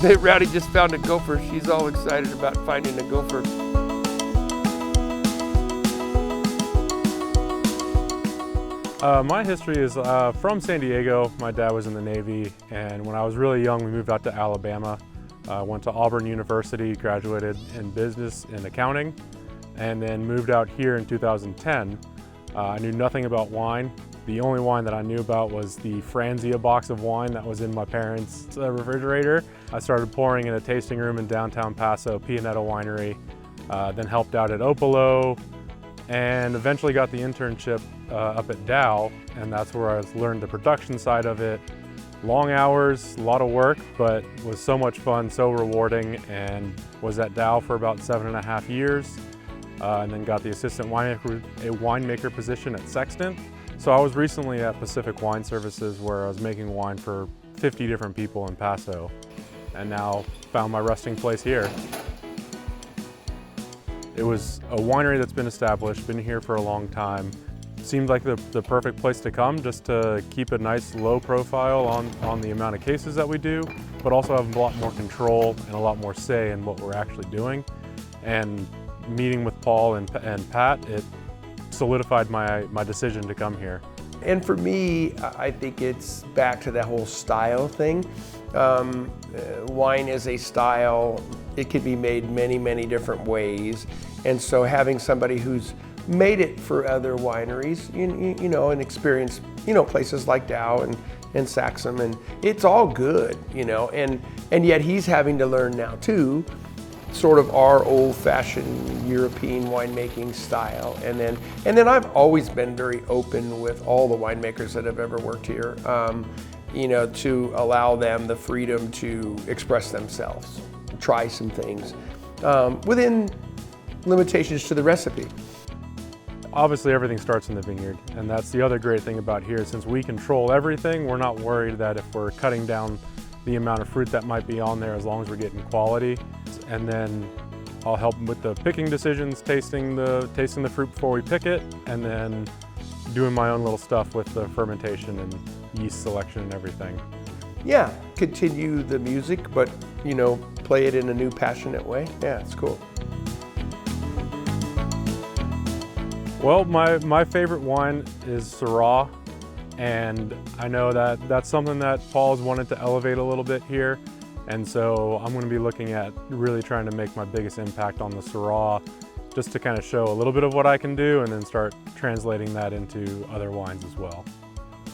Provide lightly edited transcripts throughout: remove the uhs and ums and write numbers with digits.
Rowdy just found a gopher. She's all excited about finding a gopher. My history is from San Diego. My dad was in the Navy, and when I was really young, we moved out to Alabama. Went to Auburn University, graduated in business and accounting, and then moved out here in 2010. I knew nothing about wine. The only wine that I knew about was the Franzia box of wine that was in my parents' refrigerator. I started pouring in a tasting room in downtown Paso, Pianeta Winery, then helped out at Opolo, and eventually got the internship up at Daou, and that's where I learned the production side of it. Long hours, a lot of work, but was so much fun, so rewarding, and was at Daou for about 7.5 years, and then got the assistant winemaker position at Sextant. So I was recently at Pacific Wine Services where I was making wine for 50 different people in Paso, and now found my resting place here. It was a winery that's been established, been here for a long time. Seemed like the perfect place to come, just to keep a nice low profile on the amount of cases that we do, but also have a lot more control and a lot more say in what we're actually doing. And meeting with Paul and Pat, it solidified my decision to come here. And for me, I think it's back to that whole style thing. Wine is a style. It can be made many, many different ways. And so having somebody who's made it for other wineries, you know, and experienced, you know, places like Daou and Sextant, and it's all good, you know, and yet he's having to learn now too, sort of our old-fashioned European winemaking style. And then I've always been very open with all the winemakers that have ever worked here, you know, to allow them the freedom to express themselves, try some things within limitations to the recipe. Obviously everything starts in the vineyard, and that's the other great thing about here. Since we control everything, we're not worried that if we're cutting down the amount of fruit that might be on there, as long as we're getting quality. And then I'll help with the picking decisions, tasting the fruit before we pick it, and then doing my own little stuff with the fermentation and yeast selection and everything. Yeah, continue the music, but you know, play it in a new, passionate way. Yeah, it's cool. Well, my favorite wine is Syrah, and I know that that's something that Paul's wanted to elevate a little bit here, and so I'm going to be looking at really trying to make my biggest impact on the Syrah, just to kind of show a little bit of what I can do and then start translating that into other wines as well.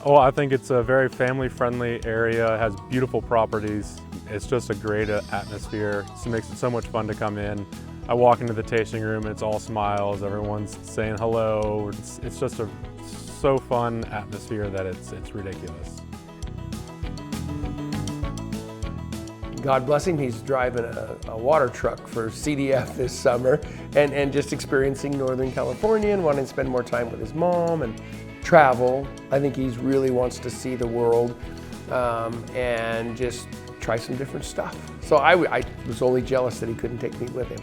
Oh, I think it's a very family-friendly area. It has beautiful properties. It's just a great atmosphere. It makes it so much fun to come in. I walk into the tasting room and it's all smiles. Everyone's saying hello. It's just a so fun atmosphere that it's ridiculous. God bless him, he's driving a water truck for CDF this summer and just experiencing Northern California and wanting to spend more time with his mom and travel. I think he really wants to see the world and just try some different stuff. So I was only jealous that he couldn't take me with him.